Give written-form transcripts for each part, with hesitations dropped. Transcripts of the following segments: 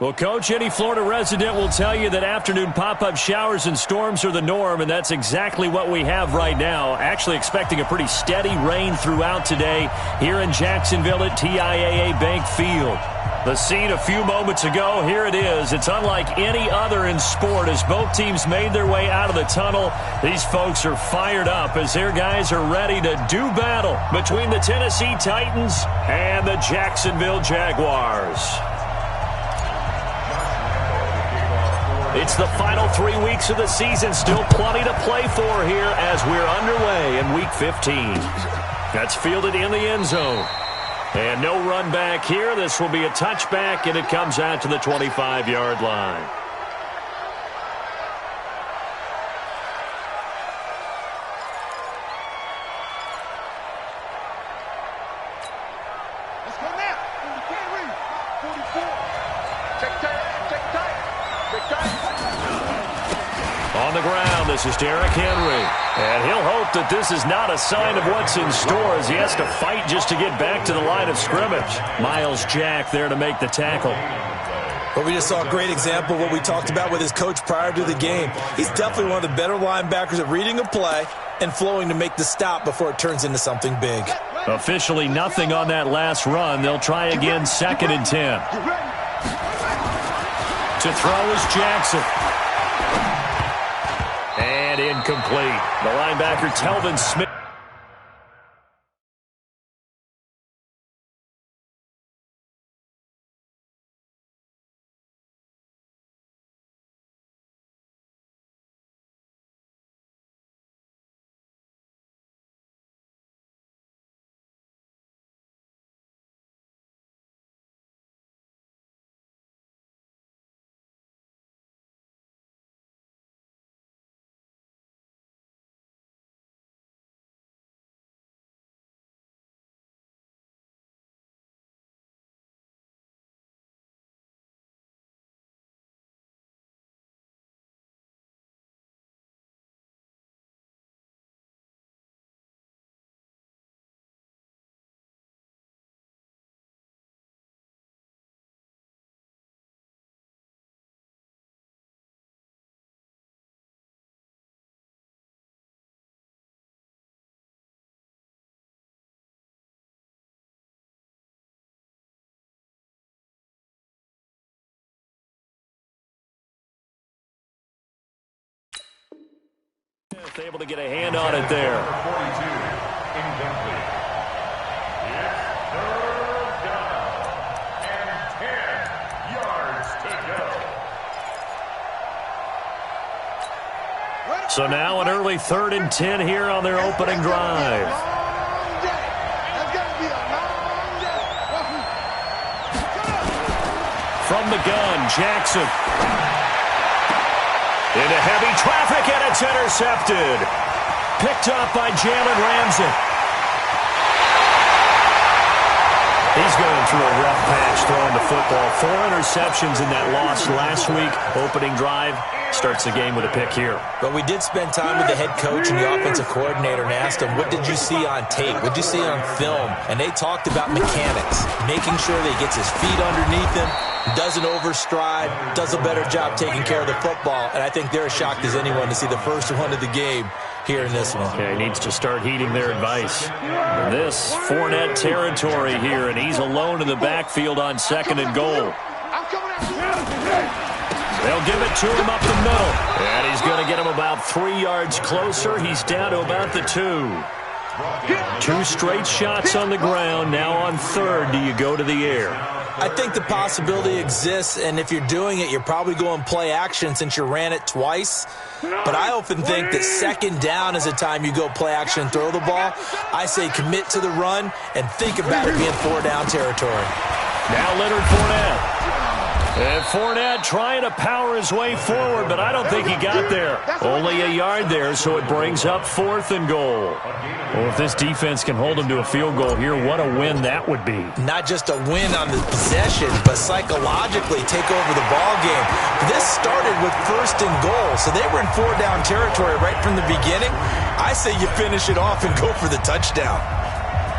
Well, Coach, any Florida resident will tell you that afternoon pop-up showers and storms are the norm, and that's exactly what we have right now. Actually expecting a pretty steady rain throughout today here in Jacksonville at TIAA Bank Field. The scene a few moments ago, here it is. It's unlike any other in sport as both teams made their way out of the tunnel. These folks are fired up as their guys are ready to do battle between the Tennessee Titans and the Jacksonville Jaguars. It's the final 3 weeks of the season. Still plenty to play for here as we're underway in Week 15. That's fielded in the end zone. And no run back here. This will be a touchback, and it comes out to the 25-yard line. Let's go now. 44. Take time. On the ground, this is Derrick Henry. And he'll hope that this is not a sign of what's in store as he has to fight just to get back to the line of scrimmage. Miles Jack there to make the tackle. Well, we just saw a great example of what we talked about with his coach prior to the game. He's definitely one of the better linebackers at reading a play and flowing to make the stop before it turns into something big. Officially nothing on that last run. They'll try again, 2nd and 10. To throw is Jackson. And incomplete. The linebacker, Telvin Smith. Able to get a hand on it there. So now an early 3rd and 10 here on their opening drive. From the gun, Jackson. Into heavy traffic, and it's intercepted. Picked up by Jalen Ramsey. He's going through a rough patch throwing the football. 4 interceptions in that loss last week. Opening drive starts the game with a pick here. But we did spend time with the head coach and the offensive coordinator and asked him, what did you see on tape? What did you see on film? And they talked about mechanics, making sure that he gets his feet underneath him, doesn't overstride, does a better job taking care of the football. And I think they're as shocked as anyone to see the first one of the game here in this one. Okay, needs to start heeding their advice. This Fournette territory here, and he's alone in the backfield on 2nd and goal. They'll give it to him up the middle. And he's going to get him about 3 yards closer. He's down to about the 2. 2 straight shots on the ground. Now on 3rd, do you go to the air? I think the possibility exists, and if you're doing it, you're probably going play action since you ran it twice. But I often think that 2nd down is the time you go play action and throw the ball. I say commit to the run and think about it being 4 down territory. Now Leonard Fournette. And Fournette trying to power his way forward, but I don't think he got there. Only a yard there, so it brings up 4th and goal. Well, if this defense can hold them to a field goal here, what a win that would be. Not just a win on the possession, but psychologically take over the ball game. This started with 1st and goal, so they were in 4 down territory right from the beginning. I say you finish it off and go for the touchdown.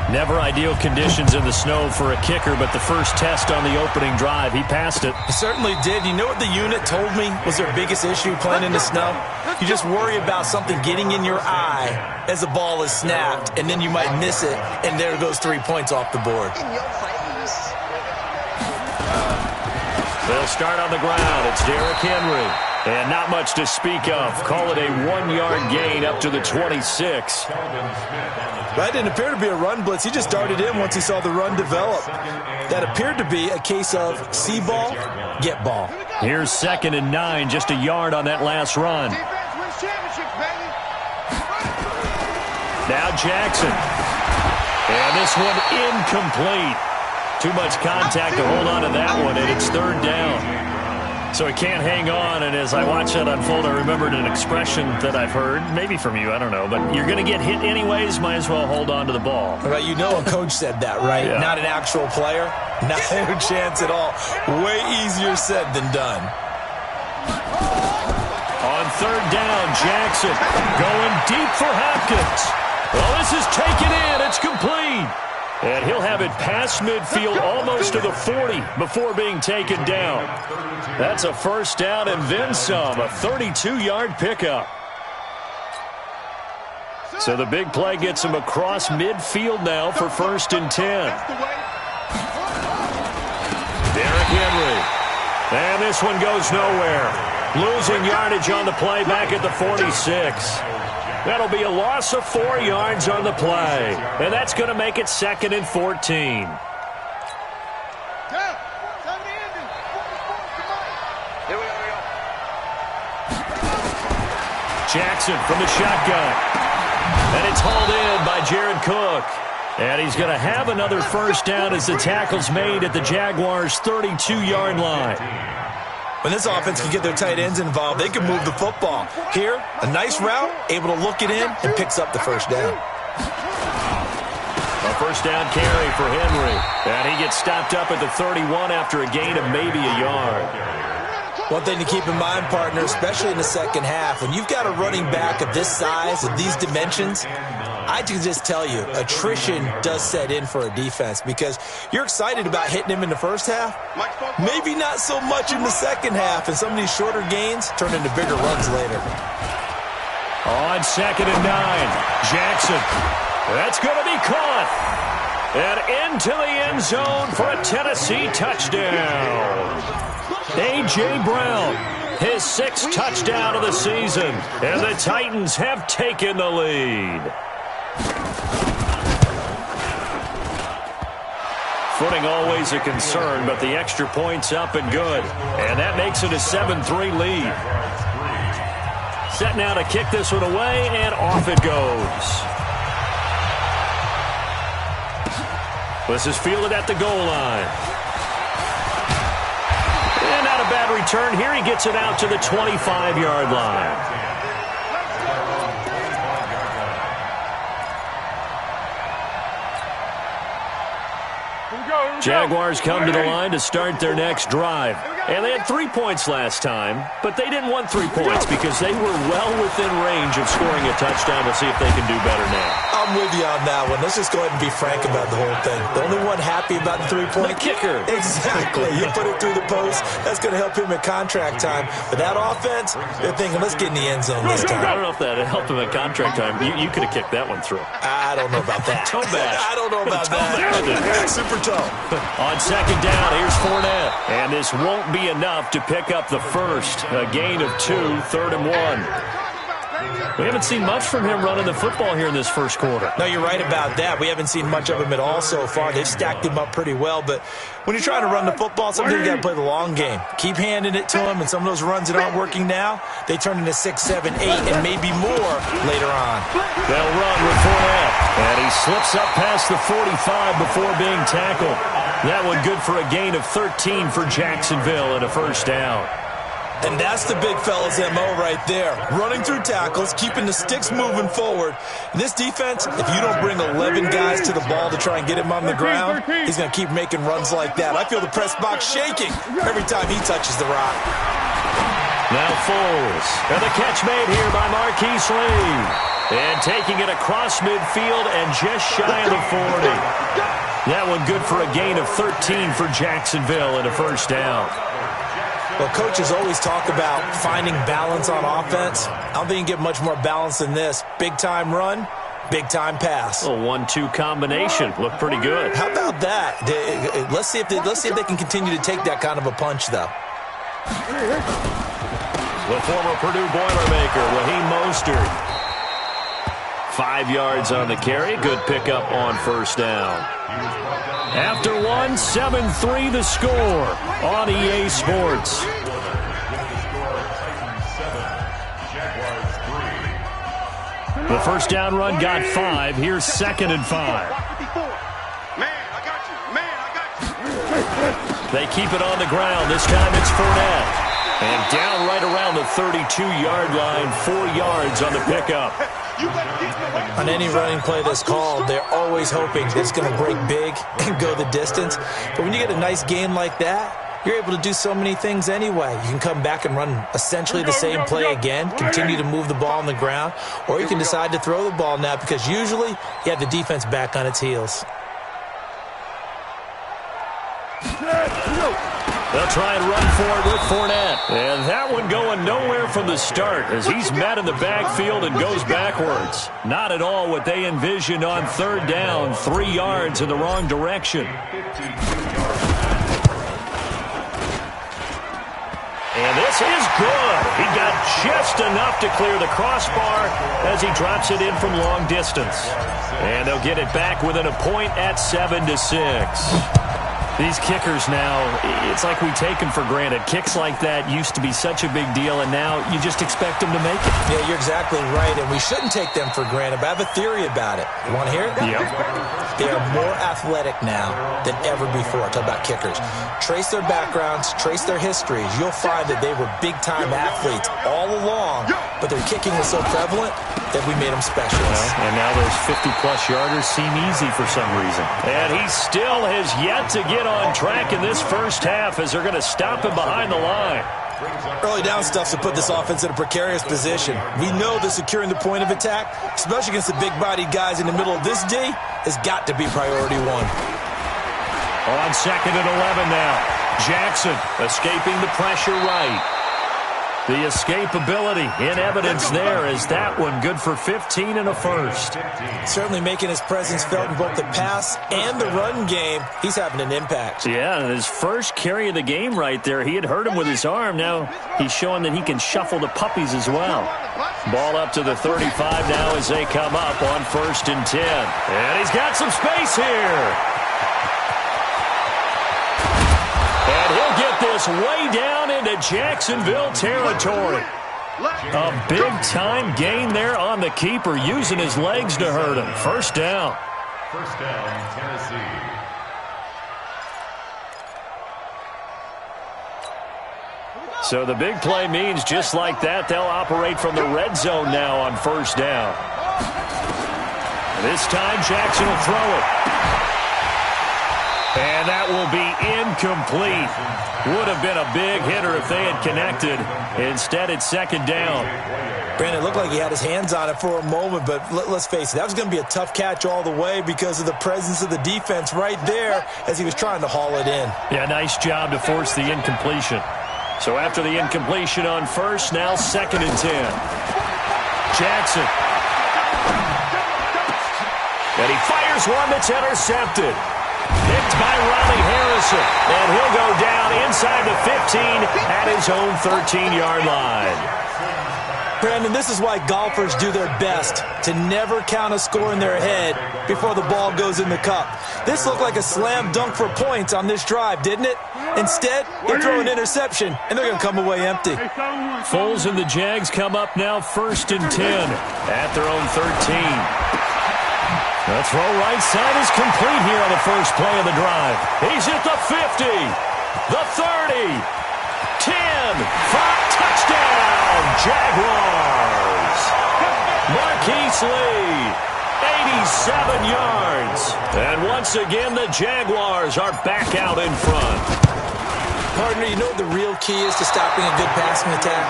Never ideal conditions in the snow for a kicker, but the first test on the opening drive, he passed it. He certainly did. You know what the unit told me was their biggest issue playing in the snow? You just worry about something getting in your eye as the ball is snapped, and then you might miss it, and there goes 3 points off the board. They'll start on the ground. It's Derrick Henry. And not much to speak of. Call it a 1-yard gain up to the 26. That didn't appear to be a run blitz. He just darted in once he saw the run develop. That appeared to be a case of see ball, get ball. Here's 2nd and 9, just a yard on that last run. Now Jackson. And this one incomplete. Too much contact to hold on to that one, and it's 3rd down. So he can't hang on, and as I watch that unfold, I remembered an expression that I've heard, maybe from you, I don't know, but you're going to get hit anyways, might as well hold on to the ball. Right, you know a coach said that, right? Yeah. Not an actual player, not a chance at all. Way easier said than done. On 3rd down, Jackson going deep for Hopkins. Well, this is taken in. It's complete. And he'll have it past midfield almost to the 40 before being taken down. That's a 1st down and then some, a 32-yard pickup. So the big play gets him across midfield now for 1st and 10. Derrick Henry. And this one goes nowhere. Losing yardage on the play back at the 46. That'll be a loss of 4 yards on the play. And that's going to make it 2nd and 14. Jackson from the shotgun. And it's hauled in by Jared Cook. And he's going to have another 1st down as the tackle's made at the Jaguars' 32-yard line. When this offense can get their tight ends involved, they can move the football. Here, a nice route, able to look it in, and picks up the 1st down. A 1st down carry for Henry. And he gets stopped up at the 31 after a gain of maybe a yard. One thing to keep in mind, partner, especially in the second half, when you've got a running back of this size, of these dimensions, I can just tell you, attrition does set in for a defense because you're excited about hitting him in the first half. Maybe not so much in the second half, and some of these shorter gains turn into bigger runs later. On 2nd and 9, Jackson. That's going to be caught. And into the end zone for a Tennessee touchdown. A.J. Brown, his 6th touchdown of the season. And the Titans have taken the lead. Footing always a concern, but the extra point's up and good. And that makes it a 7-3 lead. Set now to kick this one away, and off it goes. This is fielded at the goal line. And not a bad return here. He gets it out to the 25-yard line. Jaguars come to the line to start their next drive. And they had 3 points last time, but they didn't want 3 points because they were well within range of scoring a touchdown. We'll see if they can do better now. I'm with you on that one. Let's just go ahead and be frank about the whole thing. The only one happy about the 3-point kicker. Exactly. You put it through the post. That's going to help him at contract time. But that offense, they're thinking, let's get in the end zone this time. I don't know if that helped him at contract time. You could have kicked that one through. I don't know about that. Toe bash. I don't know about that. Super toe. On 2nd down, here's Fournette. And this won't be enough to pick up the first. A gain of 2, 3rd and 1. We haven't seen much from him running the football here in this first quarter. No, you're right about that. We haven't seen much of him at all so far. They've stacked him up pretty well, but when you're trying to run the football, sometimes you got to play the long game. Keep handing it to him, and some of those runs that aren't working now, they turn into 6, 7, 8, and maybe more later on. They'll run with Fournette, and he slips up past the 45 before being tackled. That one good for a gain of 13 for Jacksonville and a 1st down. And that's the big fella's MO right there. Running through tackles, keeping the sticks moving forward. In this defense, if you don't bring 11 guys to the ball to try and get him on the ground, he's going to keep making runs like that. I feel the press box shaking every time he touches the rock. Now Foles. And the catch made here by Marquise Lee. And taking it across midfield and just shy of the 40. That one good for a gain of 13 for Jacksonville and a first down. Well, coaches always talk about finding balance on offense. I don't think you can get much more balance than this. Big-time run, big-time pass. A 1-2 combination. Looked pretty good. How about that? Let's see if they can continue to take that kind of a punch, though. The former Purdue Boilermaker, Raheem Mostert. 5 yards on the carry. Good pickup on first down. After one, 7-3 the score on EA Sports. The first down run got 5. Here's 2nd and 5. They keep it on the ground. This time it's Fournette. And down right around the 32-yard line, 4 yards on the pickup. On any running play that's called, they're always hoping that it's going to break big and go the distance. But when you get a nice game like that, you're able to do so many things anyway. You can come back and run essentially the same play again, continue to move the ball on the ground, or you can decide to throw the ball now because usually you have the defense back on its heels. They'll try and run for it with Fournette. And that one going nowhere from the start as he's met in the backfield and goes backwards. Not at all what they envisioned on third down. 3 yards in the wrong direction. And this is good. He got just enough to clear the crossbar as he drops it in from long distance. And they'll get it back within a point at 7-6. These kickers now, it's like we take them for granted. Kicks like that used to be such a big deal, and now you just expect them to make it. Yeah, you're exactly right, and we shouldn't take them for granted, but I have a theory about it. You want to hear it? Yep. They are more athletic now than ever before. Talk about kickers. Trace their backgrounds, trace their histories. You'll find that they were big-time athletes all along, but their kicking was so prevalent that we made them specialists. And now those 50-plus yarders seem easy for some reason. And he still has yet to get on track in this first half as they're going to stop him behind the line. Early down stuff to put this offense in a precarious position. We know that securing the point of attack, especially against the big-bodied guys in the middle of this D, has got to be priority one. On 2nd and 11 now. Jackson escaping the pressure right. The escapability in evidence there is that one good for 15 and a first. Certainly making his presence felt in both the pass and the run game. He's having an impact. Yeah, his first carry of the game right there. He had hurt him with his arm. Now he's showing that he can shuffle the puppies as well. Ball up to the 35 now as they come up on 1st and 10. And he's got some space here. And he'll get this way down into Jacksonville territory. A big-time gain there on the keeper, using his legs to hurt him. First down. First down, Tennessee. So the big play means just like that, they'll operate from the red zone now on first down. This time Jackson will throw it. And that will be incomplete. Would have been a big hitter if they had connected. Instead, it's 2nd down. Brandon, it looked like he had his hands on it for a moment, but let's face it, that was going to be a tough catch all the way because of the presence of the defense right there as he was trying to haul it in. Yeah, nice job to force the incompletion. So after the incompletion on first, now 2nd and 10. Jackson. And he fires one that's intercepted. Picked by Riley Harrison. And he'll go down inside the 15 at his own 13-yard line. Brandon, this is why golfers do their best to never count a score in their head before the ball goes in the cup. This looked like a slam dunk for points on this drive, didn't it? Instead, they throw an interception, and they're going to come away empty. Foles and the Jags come up now 1st and 10 at their own 13. The throw right side is complete here on the first play of the drive. He's at the 50, the 30, 10, 5, touchdown, Jaguars. Marquise Lee, 87 yards. And once again, the Jaguars are back out in front. Partner, you know what the real key is to stopping a good passing attack?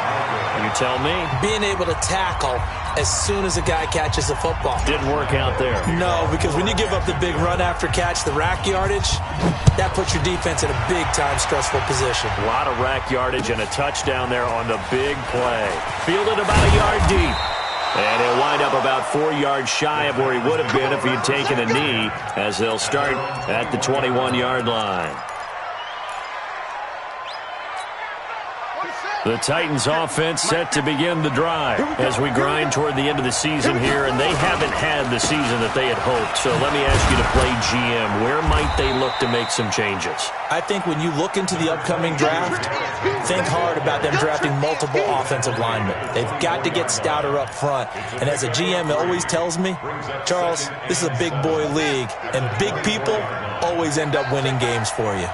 You tell me. Being able to tackle as soon as a guy catches the football. Didn't work out there. No, because when you give up the big run after catch, the rack yardage, that puts your defense in a big-time stressful position. A lot of rack yardage and a touchdown there on the big play. Fielded about a yard deep. And he'll wind up about 4 yards shy of where he would have been if he'd taken a knee, as they'll start at the 21-yard line. The Titans offense set to begin the drive as we grind toward the end of the season here, and they haven't had the season that they had hoped. So let me ask you to play GM. Where might they look to make some changes? I think when you look into the upcoming draft, think hard about them drafting multiple offensive linemen. They've got to get stouter up front. And as a GM always tells me, Charles, this is a big boy league, and big people always end up winning games for you.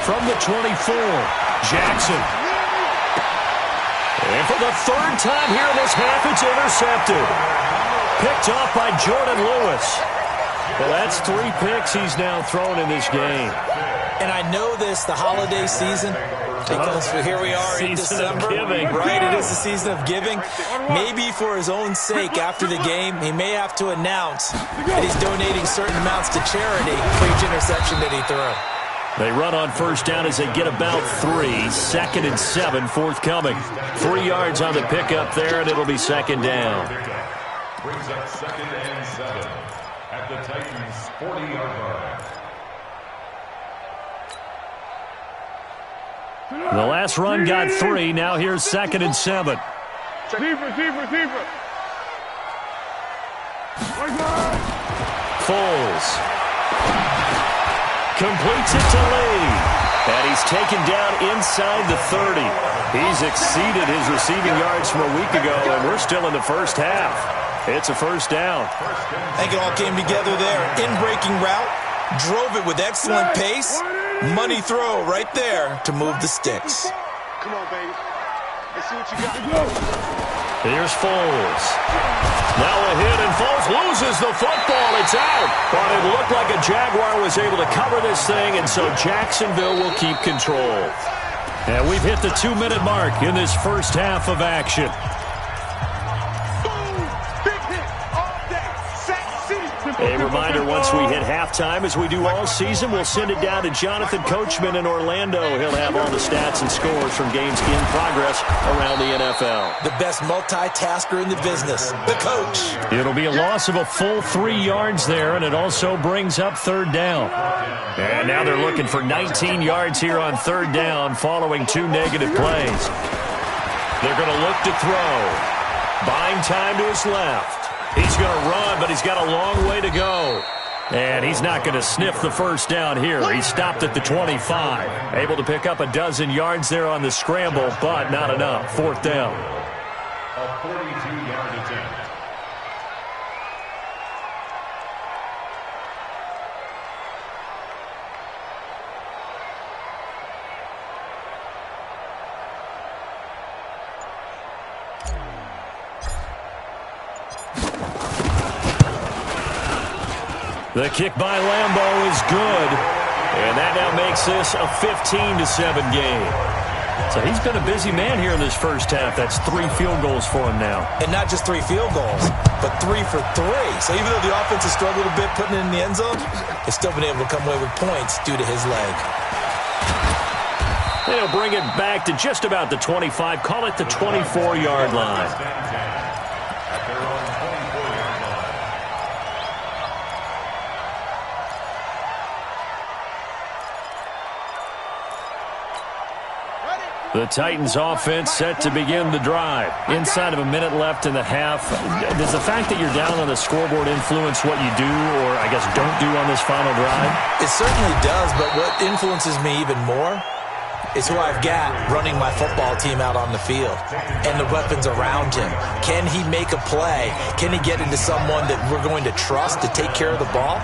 From the 24, Jackson. And for the third time here in this half, it's intercepted. Picked off by Jordan Lewis. Well, that's 3 picks he's now thrown in this game. And I know this, the holiday season, because here we are in December. Right, it is the season of giving. Maybe for his own sake, after the game, he may have to announce that he's donating certain amounts to charity for each interception that he threw. They run on first down as they get about 3. 2nd and 7 forthcoming. 3 yards on the pickup there, and it'll be 2nd down. Brings up 2nd and 7 at the Titans' 40-yard line. The last run got 3. Now here's 2nd and 7. Receiver. Foles. Completes it to Lee. And he's taken down inside the 30. He's exceeded his receiving yards from a week ago, and we're still in the first half. It's a first down. I think it all came together there. In-breaking route, drove it with excellent pace. Money throw right there to move the sticks. Come on, baby. Let's see what you got. Here's Foles. Now a hit, and Foles loses the football. It's out. But it looked like a Jaguar was able to cover this thing, and so Jacksonville will keep control. And we've hit the 2-minute mark in this first half of action. A reminder, once we hit halftime, as we do all season, we'll send it down to Jonathan Coachman in Orlando. He'll have all the stats and scores from games in progress around the NFL. The best multitasker in the business, the coach. It'll be a loss of a full 3 yards there, and it also brings up 3rd down. And now they're looking for 19 yards here on 3rd down following 2 negative plays. They're going to look to throw. Buying time to his left. He's going to run, but he's got a long way to go. And he's not going to sniff the first down here. He stopped at the 25. Able to pick up a dozen yards there on the scramble, but not enough. 4th down. A 42-yard attempt. The kick by Lambeau is good, and that now makes this a 15-7 game. So he's been a busy man here in this first half. That's 3 field goals for him now. And not just 3 field goals, but 3 for 3. So even though the offense has struggled a bit putting it in the end zone, they've still been able to come away with points due to his leg. They'll bring it back to just about the 25. Call it the 24-yard line. The Titans offense set to begin the drive. Inside of a minute left in the half. Does the fact that you're down on the scoreboard influence what you do, or I guess don't do on this final drive? It certainly does, but what influences me even more is who I've got running my football team out on the field and the weapons around him. Can he make a play? Can he get into someone that we're going to trust to take care of the ball?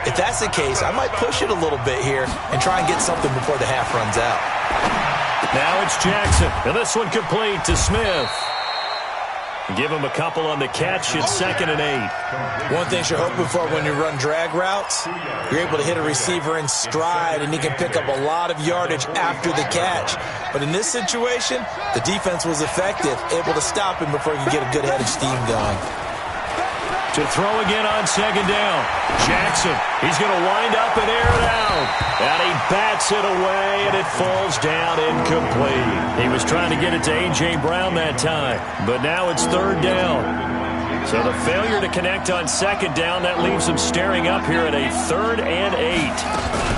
If that's the case, I might push it a little bit here and try and get something before the half runs out. Now it's Jackson, and this one complete to Smith. Give him a couple on the catch. It's 2nd and 8. One thing you're hoping for when you run drag routes, you're able to hit a receiver in stride, and he can pick up a lot of yardage after the catch. But in this situation, the defense was effective, able to stop him before he could get a good head of steam going. To throw again on 2nd down. Jackson, he's going to wind up and air it out. And he bats it away, and it falls down incomplete. He was trying to get it to A.J. Brown that time, but now it's 3rd down. So the failure to connect on 2nd down, that leaves him staring up here at a 3rd and 8.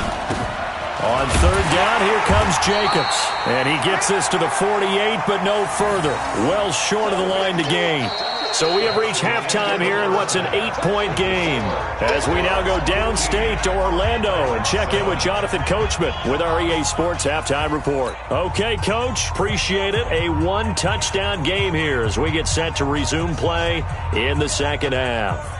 On 3rd down, here comes Jacobs. And he gets this to the 48, but no further. Well short of the line to gain. So we have reached halftime here in what's an 8-point game. As we now go downstate to Orlando and check in with Jonathan Coachman with our EA Sports Halftime Report. Okay, Coach, appreciate it. A 1-touchdown game here as we get set to resume play in the 2nd half.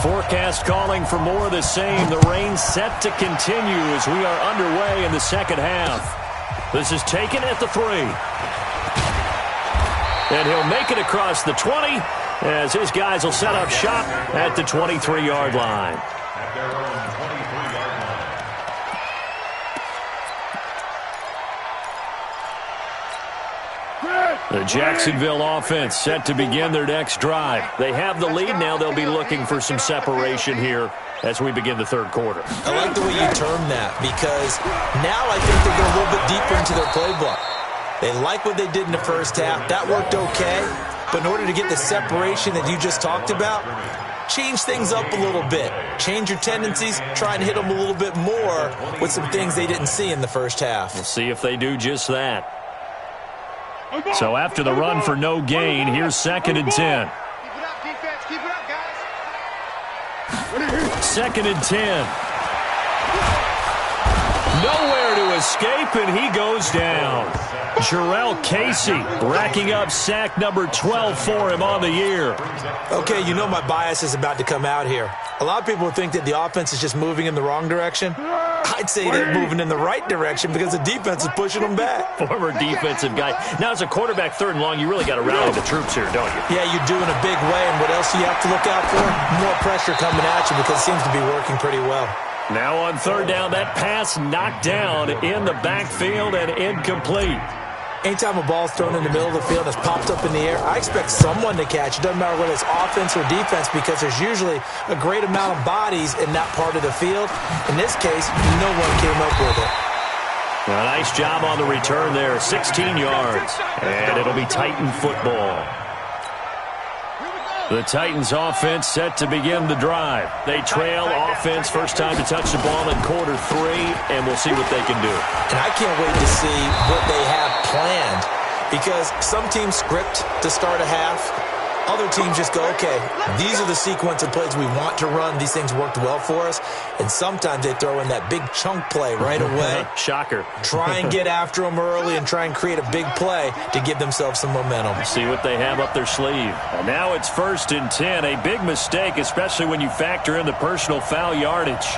Forecast calling for more of the same. The rain set to continue as we are underway in the 2nd half. This is taken at the 3. And he'll make it across the 20 as his guys will set up shop at the 23-yard line. The Jacksonville offense set to begin their next drive. They have the lead now. They'll be looking for some separation here as we begin the 3rd quarter. I like the way you term that because now I think they're going a little bit deeper into their playbook. They like what they did in the 1st half. That worked okay. But in order to get the separation that you just talked about, change things up a little bit. Change your tendencies. Try and hit them a little bit more with some things they didn't see in the 1st half. We'll see if they do just that. So after the run for no gain, here's 2nd and 10. Keep it up, defense. Keep it up, guys. 2nd and 10. Nowhere to escape, and he goes down. Jarrell Casey racking up sack number 12 for him on the year. Okay, you know my bias is about to come out here. A lot of people think that the offense is just moving in the wrong direction. I'd say they're moving in the right direction because the defense is pushing them back. Former defensive guy. Now, as a quarterback 3rd and long, you really got to rally the troops here, don't you? Yeah, you do in a big way, and what else do you have to look out for? More pressure coming at you because it seems to be working pretty well. Now on 3rd down, that pass knocked down in the backfield and incomplete. Anytime a ball's thrown in the middle of the field and it's popped up in the air, I expect someone to catch. It doesn't matter whether it's offense or defense because there's usually a great amount of bodies in that part of the field. In this case, no one came up with it. A nice job on the return there, 16 yards. And it'll be Titan football. The Titans offense set to begin the drive. They trail offense, first time to touch the ball in quarter 3, and we'll see what they can do. And I can't wait to see what they have planned because some teams script to start a half. Other teams just go, okay, these are the sequence of plays we want to run. These things worked well for us. And sometimes they throw in that big chunk play right away. Shocker. Try and get after them early and try and create a big play to give themselves some momentum. See what they have up their sleeve. And now it's 1st and 10. A big mistake, especially when you factor in the personal foul yardage.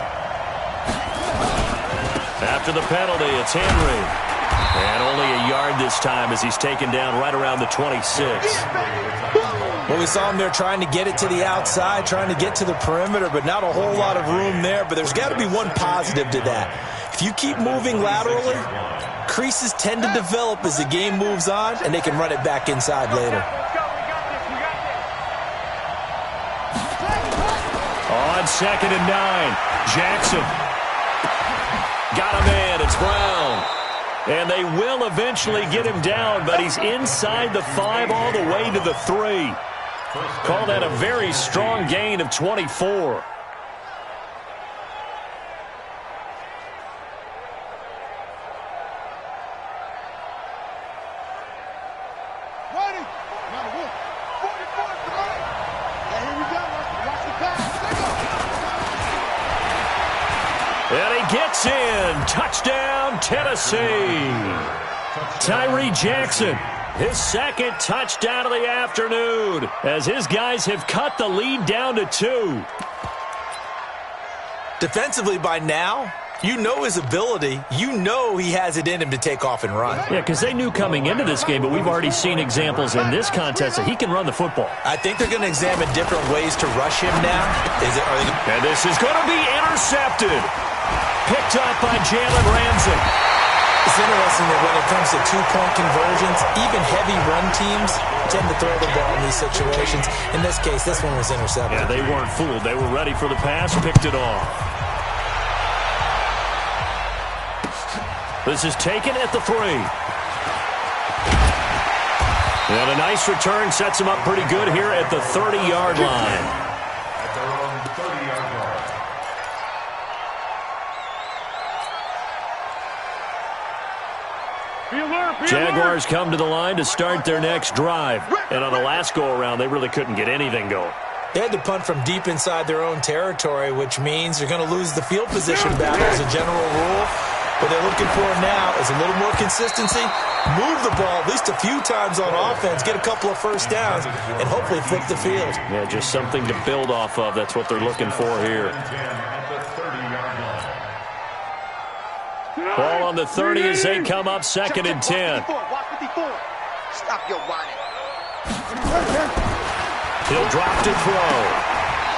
After the penalty, it's Henry. And only a yard this time as he's taken down right around the 26. Well, we saw him there trying to get it to the outside, trying to get to the perimeter, but not a whole lot of room there. But there's got to be one positive to that. If you keep moving laterally, creases tend to develop as the game moves on, and they can run it back inside later. On 2nd and 9, Jackson. Got him in. It's Brown. And they will eventually get him down, but he's inside the 5 all the way to the 3. Call that a very strong gain of 24. And he gets in. Touchdown, Tennessee. Tyree Jackson His second touchdown of the afternoon as his guys have cut the lead down to 2. Defensively by now, you know his ability. You know he has it in him to take off and run. Yeah, because they knew coming into this game, but we've already seen examples in this contest that he can run the football. I think they're going to examine different ways to rush him now. And this is going to be intercepted. Picked up by Jalen Ramsey. It's interesting that when it comes to two-point conversions, even heavy run teams tend to throw the ball in these situations. In this case, this one was intercepted. Yeah, they weren't fooled. They were ready for the pass, picked it off. This is taken at the 3. And a nice return sets him up pretty good here at the 30-yard line. At their own 30-yard line. Jaguars come to the line to start their next drive. And on the last go-around, they really couldn't get anything going. They had to punt from deep inside their own territory, which means they're going to lose the field position battle as a general rule. What they're looking for now is a little more consistency, move the ball at least a few times on offense, get a couple of first downs, and hopefully flip the field. Yeah, just something to build off of. That's what they're looking for here. Ball on the 30 as they come up 2nd and 10. Stop your whining. He'll drop to throw.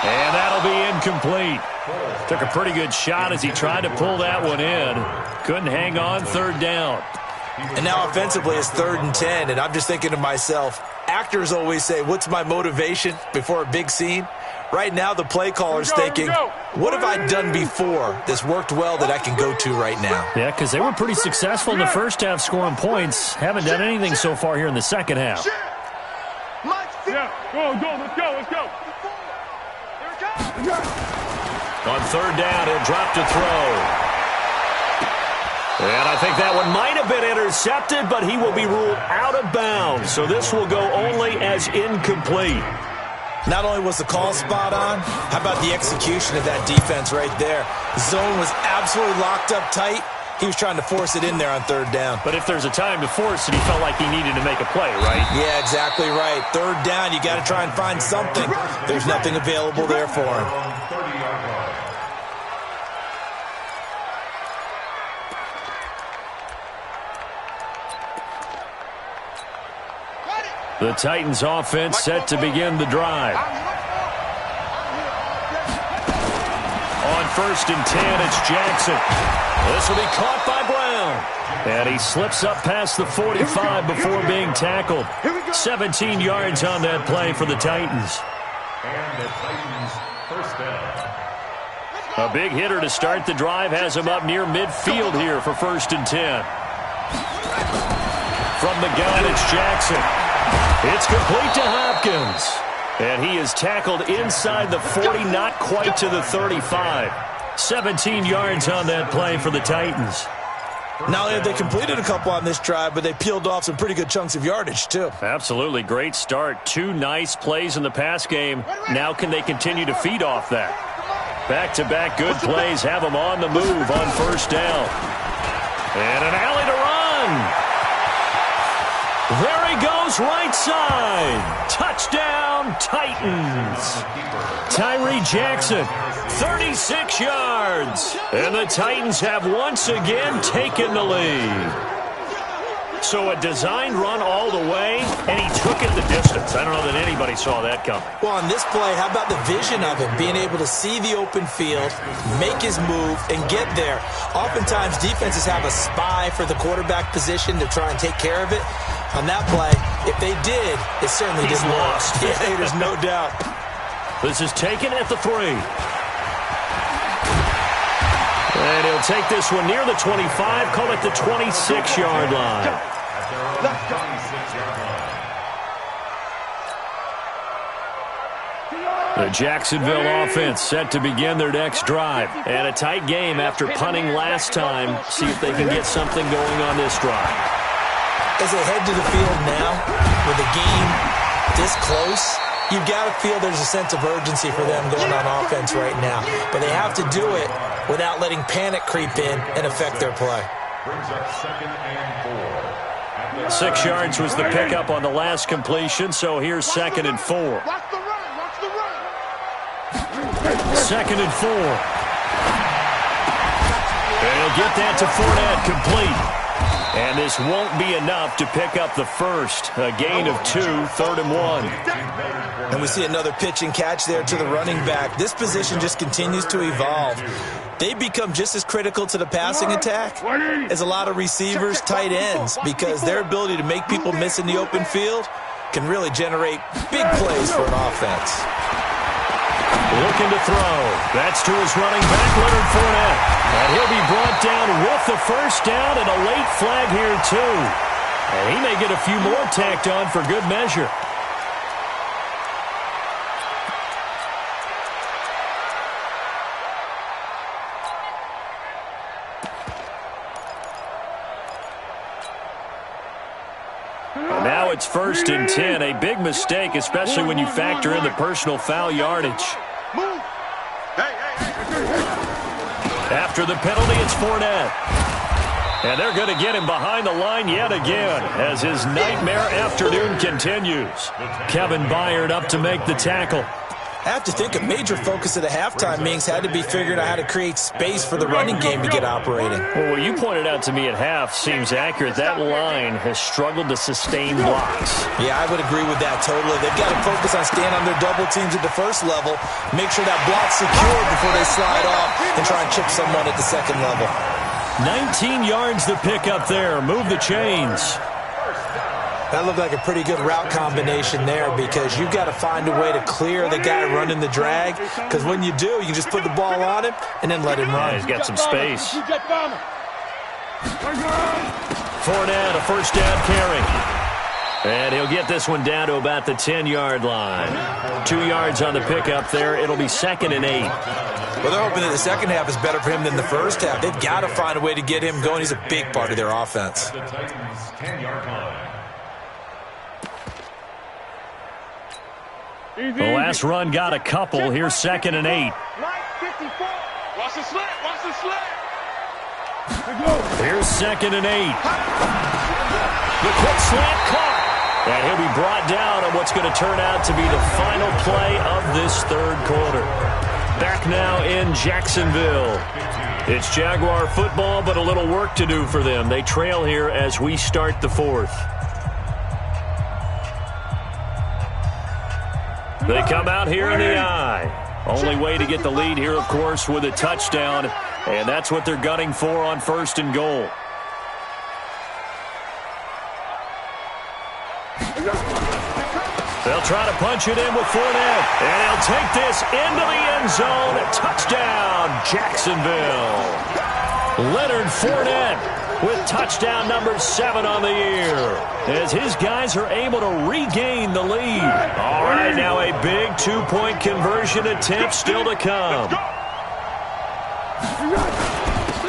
And that'll be incomplete. Took a pretty good shot as he tried to pull that one in. Couldn't hang on, 3rd down. And now offensively it's 3rd and 10, and I'm just thinking to myself, actors always say, what's my motivation before a big scene? Right now the play caller's thinking, what have I done before that's worked well that I can go to right now? Yeah, because they were pretty successful in the first half scoring points. Haven't done anything so far here in the second half. Yeah, let's go. On 3rd down, he'll drop to throw. And I think that one might have been intercepted, but he will be ruled out of bounds. So this will go only as incomplete. Not only was the call spot on, how about the execution of that defense right there? Zone was absolutely locked up tight. He was trying to force it in there on 3rd down. But if there's a time to force it, he felt like he needed to make a play, right? Yeah, exactly right. 3rd down, you got to try and find something. There's nothing available there for him. The Titans offense set to begin the drive. On 1st and 10, it's Jackson. This will be caught by Brown. And he slips up past the 45 before being tackled. 17 yards on that play for the Titans. And the Titans first down. A big hitter to start the drive has him up near midfield here for 1st and 10. From the gun, it's Jackson. It's complete to Hopkins. And he is tackled inside the 40, not quite to the 35. 17 yards on that play for the Titans. Not only have they completed a couple on this drive, but they peeled off some pretty good chunks of yardage, too. Absolutely. Great start. 2 nice plays in the pass game. Now can they continue to feed off that? Back-to-back good plays have them on the move on 1st down. And an alley to run. There he goes, right side. Touchdown, Titans. Tyree Jackson, 36 yards. And the Titans have once again taken the lead. So a designed run all the way, and he took it the distance. I don't know that anybody saw that coming. Well, on this play, how about the vision of him, being able to see the open field, make his move, and get there? Oftentimes, defenses have a spy for the quarterback position to try and take care of it. On that play, if they did, it certainly didn't work. Yeah, there's no doubt. This is taken at the 3. And he'll take this one near the 25, call it the 26-yard line. The Jacksonville offense set to begin their next drive. And a tight game after punting last time. See if they can get something going on this drive. As they head to the field now, with the game this close, you've got to feel there's a sense of urgency for them going on offense right now. But they have to do it without letting panic creep in and affect their play. Brings up 2nd and 4. 6 yards was the pickup on the last completion, so here's 2nd and 4. Watch the run. Watch the run. 2nd and 4. And he'll get that to Fournette, complete. And this won't be enough to pick up the first. A gain of 2, 3rd and 1. And we see another pitch and catch there to the running back. This position just continues to evolve. They become just as critical to the passing attack as a lot of receivers, tight ends, because their ability to make people miss in the open field can really generate big plays for an offense. Looking to throw. That's to his running back, Leonard Fournette. And he'll be brought down with the first down and a late flag here, too. And he may get a few more tacked on for good measure. Now it's 1st and 10. A big mistake, especially when you factor in the personal foul yardage. Move. Hey. After the penalty, it's Fournette. And they're going to get him behind the line yet again as his nightmare afternoon continues. Kevin Byard up to make the tackle. I have to think a major focus of the halftime meetings had to be figuring out how to create space for the running game to get operating. Well, what you pointed out to me at half seems accurate. That line has struggled to sustain blocks. Yeah, I would agree with that totally. They've got to focus on staying on their double teams at the first level, make sure that block's secure before they slide off and try and chip someone at the second level. 19 yards the pickup there. Move the chains. That looked like a pretty good route combination there because you've got to find a way to clear the guy running the drag, because when you do, you can just put the ball on him and then let him run. Yeah, he's got some space. Fournette, a first down carry. And he'll get this one down to about the 10-yard line. 2 yards on the pickup there. It'll be 2nd and 8. Well, they're hoping that the second half is better for him than the first half. They've got to find a way to get him going. He's a big part of their offense. The last run got a couple. Here's 2nd and 8. Watch the slant. Watch the slant. Here's 2nd and 8. The quick slant caught. And he'll be brought down on what's going to turn out to be the final play of this 3rd quarter. Back now in Jacksonville. It's Jaguar football, but a little work to do for them. They trail here as we start the 4th. They come out here in the eye. Only way to get the lead here, of course, with a touchdown. And that's what they're gunning for on 1st and goal. They'll try to punch it in with Fournette. And he'll take this into the end zone. Touchdown, Jacksonville. Leonard Fournette with touchdown number 7 on the year, as his guys are able to regain the lead. All right, now a big 2-point conversion attempt still to come.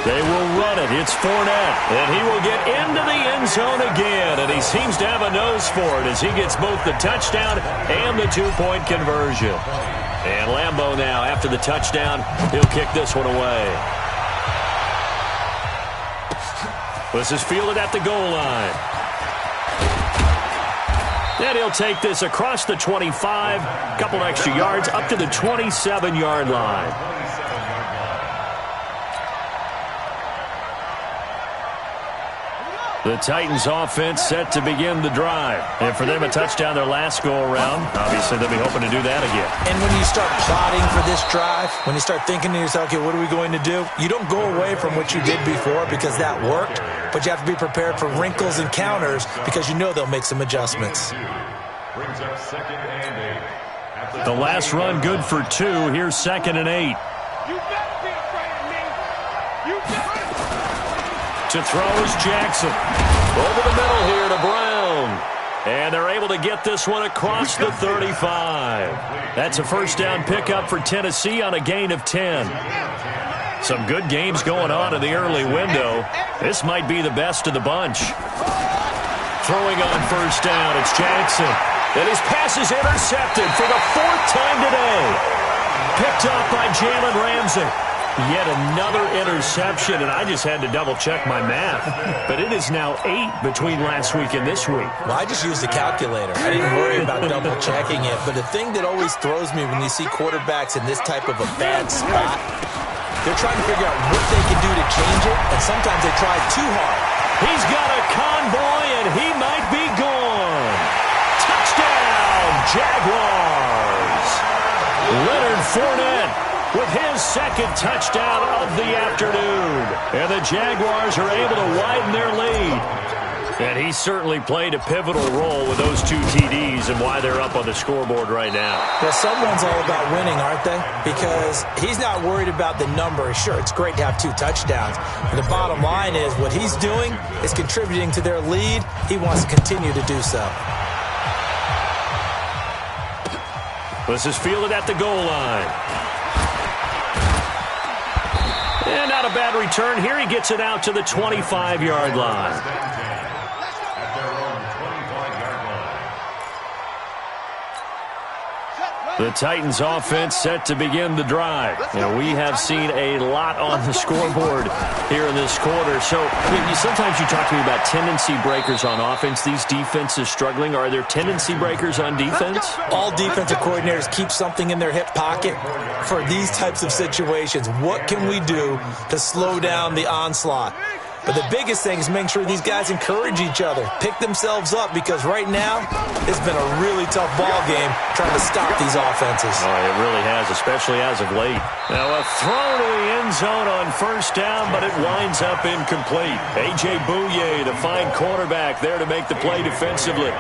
They will run it. It's Fournette, and he will get into the end zone again, and he seems to have a nose for it as he gets both the touchdown and the 2-point conversion. And Lambeau now, after the touchdown, he'll kick this one away. This is fielded at the goal line. And he'll take this across the 25, a couple extra yards, up to the 27-yard line. The Titans offense set to begin the drive. And for them, a touchdown their last go-around. Obviously, they'll be hoping to do that again. And when you start plotting for this drive, when you start thinking to yourself, okay, what are we going to do? You don't go away from what you did before because that worked, but you have to be prepared for wrinkles and counters because you know they'll make some adjustments. The last run good for 2. Here's 2nd and 8. You better be afraid of me. You better. To throw is Jackson. Over the middle here to Brown. And they're able to get this one across the 35. That's a first down pickup for Tennessee on a gain of 10. Some good games going on in the early window. This might be the best of the bunch. Throwing on first down, it's Jackson. And his pass is intercepted for the 4th time today. Picked up by Jalen Ramsey. Yet another interception, and I just had to double-check my math. But it is now 8 between last week and this week. Well, I just used a calculator. I didn't worry about double-checking it. But the thing that always throws me when you see quarterbacks in this type of a bad spot, they're trying to figure out what they can do to change it, and sometimes they try too hard. He's got a convoy, and he might be gone. Touchdown, Jaguars. Leonard Fournette with his second touchdown of the afternoon. And the Jaguars are able to widen their lead. And he certainly played a pivotal role with those 2 TDs and why they're up on the scoreboard right now. Well, someone's all about winning, aren't they? Because he's not worried about the number. Sure, it's great to have 2 touchdowns. But the bottom line is what he's doing is contributing to their lead. He wants to continue to do so. This is fielded at the goal line. And not a bad return. Here he gets it out to the 25-yard line. The Titans offense set to begin the drive. And we have seen a lot on the scoreboard here in this quarter. So sometimes you talk to me about tendency breakers on offense. These defenses struggling. Are there tendency breakers on defense? All defensive coordinators keep something in their hip pocket for these types of situations. What can we do to slow down the onslaught? But the biggest thing is making sure these guys encourage each other, pick themselves up, because right now it's been a really tough ball game trying to stop these offenses. Oh, it really has, especially as of late. Now a throw to the end zone on first down, but it winds up incomplete. A.J. Bouye, the fine quarterback, there to make the play defensively.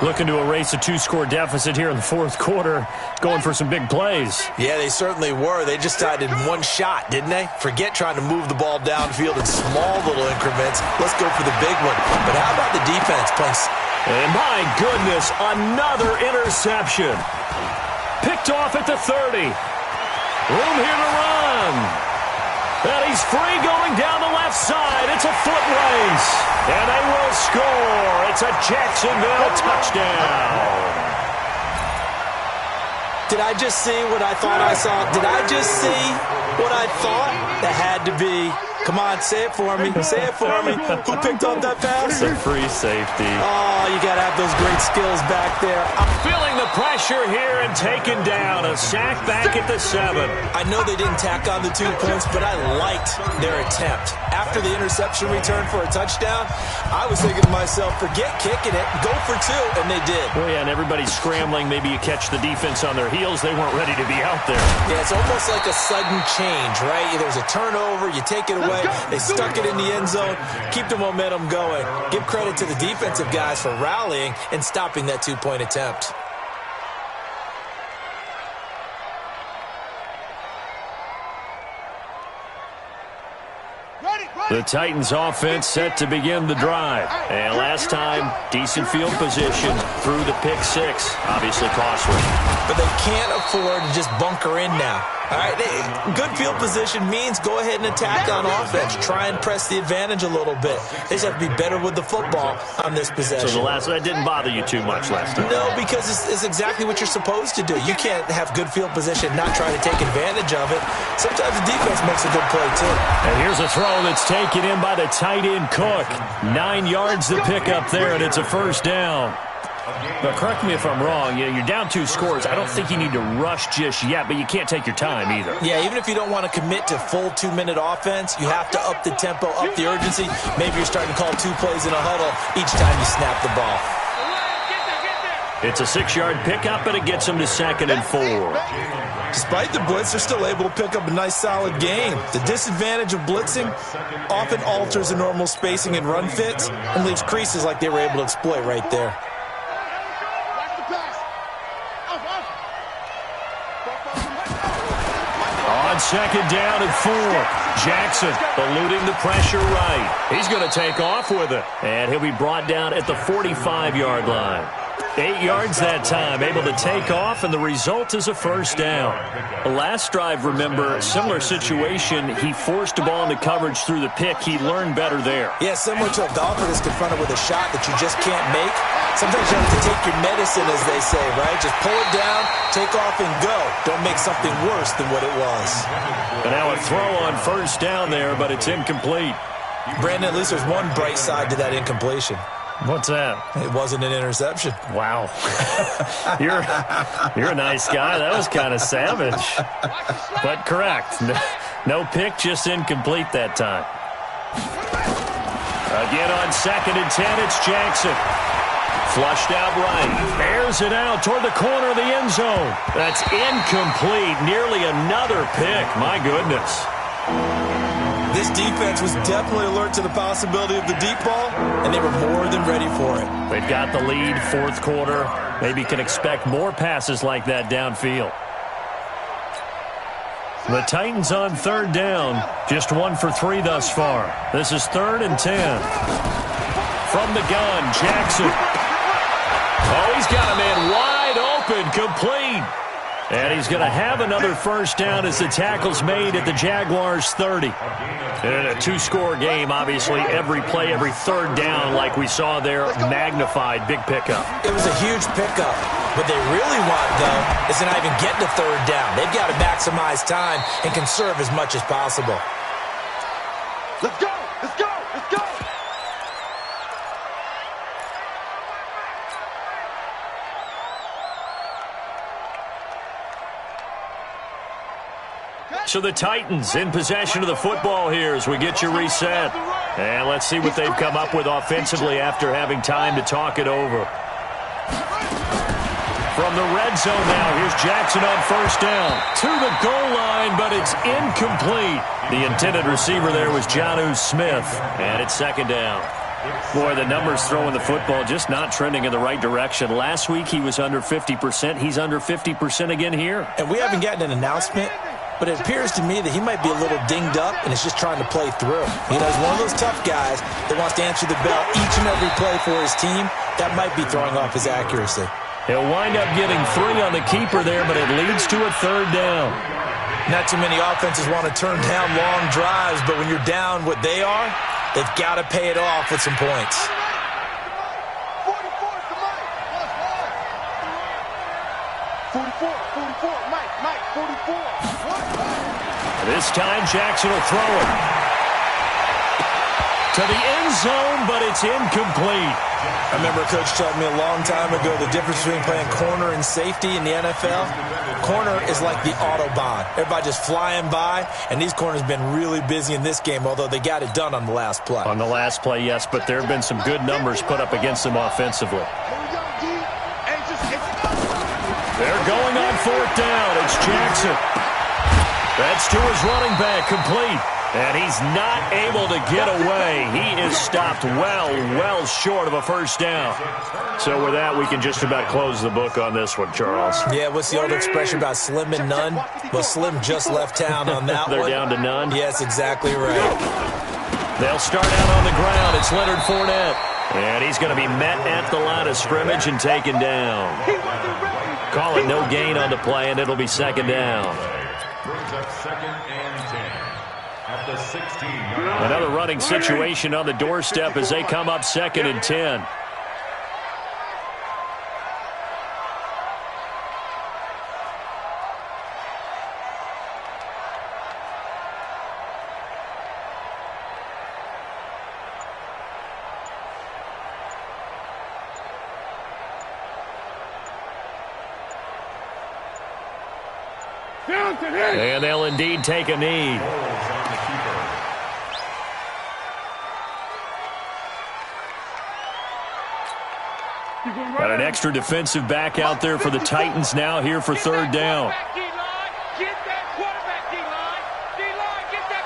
Looking to erase a 2-score deficit here in the fourth quarter, going for some big plays. Yeah, they certainly were. They just tried in one shot, didn't they? Forget trying to move the ball downfield in small little increments. Let's go for the big one. But how about the defense playing? And my goodness, another interception. Picked off at the 30. Room here to run. And he's free going down the left side. It's a foot race. And they will score. It's a Jacksonville touchdown. Did I just see what I thought I saw? Did I just see what I thought? That had to be. Come on, say it for me. Say it for me. Who picked up that pass? The free safety. Oh, you got to have those great skills back there. Feeling the pressure here and taken down. A sack back at the 7. I know they didn't tack on the 2 points, but I liked their attempt. After the interception return for a touchdown, I was thinking to myself, forget kicking it, go for 2, and they did. Oh, yeah, and everybody's scrambling. Maybe you catch the defense on their heels. They weren't ready to be out there. Yeah, it's almost like a sudden change, right? There's a turnover, you take it away. They stuck it in the end zone. Keep the momentum going. Give credit to the defensive guys for rallying and stopping that 2-point attempt. The Titans offense set to begin the drive. And last time, decent field position through the pick 6. Obviously costly. But they can't afford to just bunker in now. All right, good field position means go ahead and attack on offense. Try and press the advantage a little bit. They just have to be better with the football on this possession. So that didn't bother you too much last time? No, because it's exactly what you're supposed to do. You can't have good field position and not try to take advantage of it. Sometimes the defense makes a good play, too. And here's a throw that's taken in by the tight end Cook. 9 yards to pick up there, and it's a first down. But correct me if I'm wrong, you're down 2 scores. I don't think you need to rush just yet, but you can't take your time either. Yeah, even if you don't want to commit to full 2-minute offense, you have to up the tempo, up the urgency. Maybe you're starting to call 2 plays in a huddle each time you snap the ball. It's a 6-yard pickup, and it gets them to 2nd and 4. Despite the blitz, they're still able to pick up a nice, solid game. The disadvantage of blitzing often alters the normal spacing and run fits and leaves creases like they were able to exploit right there. On 2nd down and 4. Jackson eluding the pressure right. He's going to take off with it. And he'll be brought down at the 45-yard line. 8 yards that time, able to take off, and the result is a first down. The last drive, remember, similar situation. He forced the ball into coverage through the pick. He learned better there. Yeah, similar to a golfer that's confronted with a shot that you just can't make. Sometimes you have to take your medicine, as they say, right? Just pull it down, take off, and go. Don't make something worse than what it was. And now a throw on first down there, but it's incomplete. Brandon, at least there's one bright side to that incompletion. What's that? It wasn't an interception. Wow. You're a nice guy. That was kind of savage. But correct. No pick, just incomplete that time. Again on 2nd and 10, it's Jackson. Flushed out right. Airs it out toward the corner of the end zone. That's incomplete. Nearly another pick. My goodness. This defense was definitely alert to the possibility of the deep ball, and they were more than ready for it. They've got the lead, 4th quarter. Maybe can expect more passes like that downfield. The Titans on 3rd down. Just 1 for 3 thus far. This is 3rd and 10. From the gun, Jackson. Oh, he's got a man wide open, complete. And he's going to have another first down as the tackle's made at the Jaguars' 30. And a 2-score game, obviously, every play, every 3rd down, like we saw there, magnified, big pickup. It was a huge pickup. What they really want, though, is to not even get to 3rd down. They've got to maximize time and conserve as much as possible. Let's go! Let's go! Let's go! So the Titans in possession of the football here as we get you reset. And let's see what they've come up with offensively after having time to talk it over. From the red zone now, here's Jackson on first down. To the goal line, but it's incomplete. The intended receiver there was Jonnu Smith. And it's 2nd down. Boy, the numbers throwing the football just not trending in the right direction. Last week he was under 50%. He's under 50% again here. And we haven't gotten an announcement, but it appears to me that he might be a little dinged up and is just trying to play through. You know, he's one of those tough guys that wants to answer the bell each and every play for his team. That might be throwing off his accuracy. He'll wind up getting 3 on the keeper there, but it leads to a 3rd down. Not too many offenses want to turn down long drives, but when you're down what they are, they've got to pay it off with some points. 44, Mike, 44. This time Jackson will throw it to the end zone, but it's incomplete. I remember a coach told me a long time ago the difference between playing corner and safety in the NFL. Corner is like the Autobahn. Everybody just flying by, and these corners have been really busy in this game, although they got it done on the last play. On the last play, yes, but there have been some good numbers put up against them offensively. They're going on 4th down. It's Jackson. That's to his running back, complete. And he's not able to get away. He is stopped well short of a first down. So with that, we can just about close the book on this one, Charles. Yeah, what's the old expression about slim and none? Well, Slim just left town on that They're one. down to none? Yes, exactly right. They'll start out on the ground. It's Leonard Fournette. And he's going to be met at the line of scrimmage and taken down. Call it no gain on the play, and it'll be 2nd down. Brings up 2nd and 10 at the 16. Another running situation on the doorstep as they come up 2nd and 10. And they'll indeed take a knee. Got an extra defensive back out there for the Titans now here for 3rd down. Get that quarterback, D-line. D-line, get that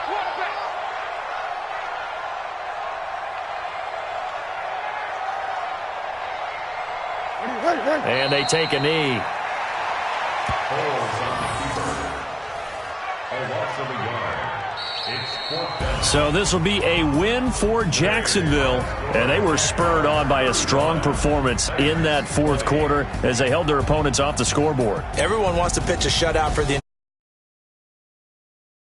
quarterback. And they take a knee. So this will be a win for Jacksonville, and they were spurred on by a strong performance in that fourth quarter as they held their opponents off the scoreboard. Everyone wants to pitch a shutout for the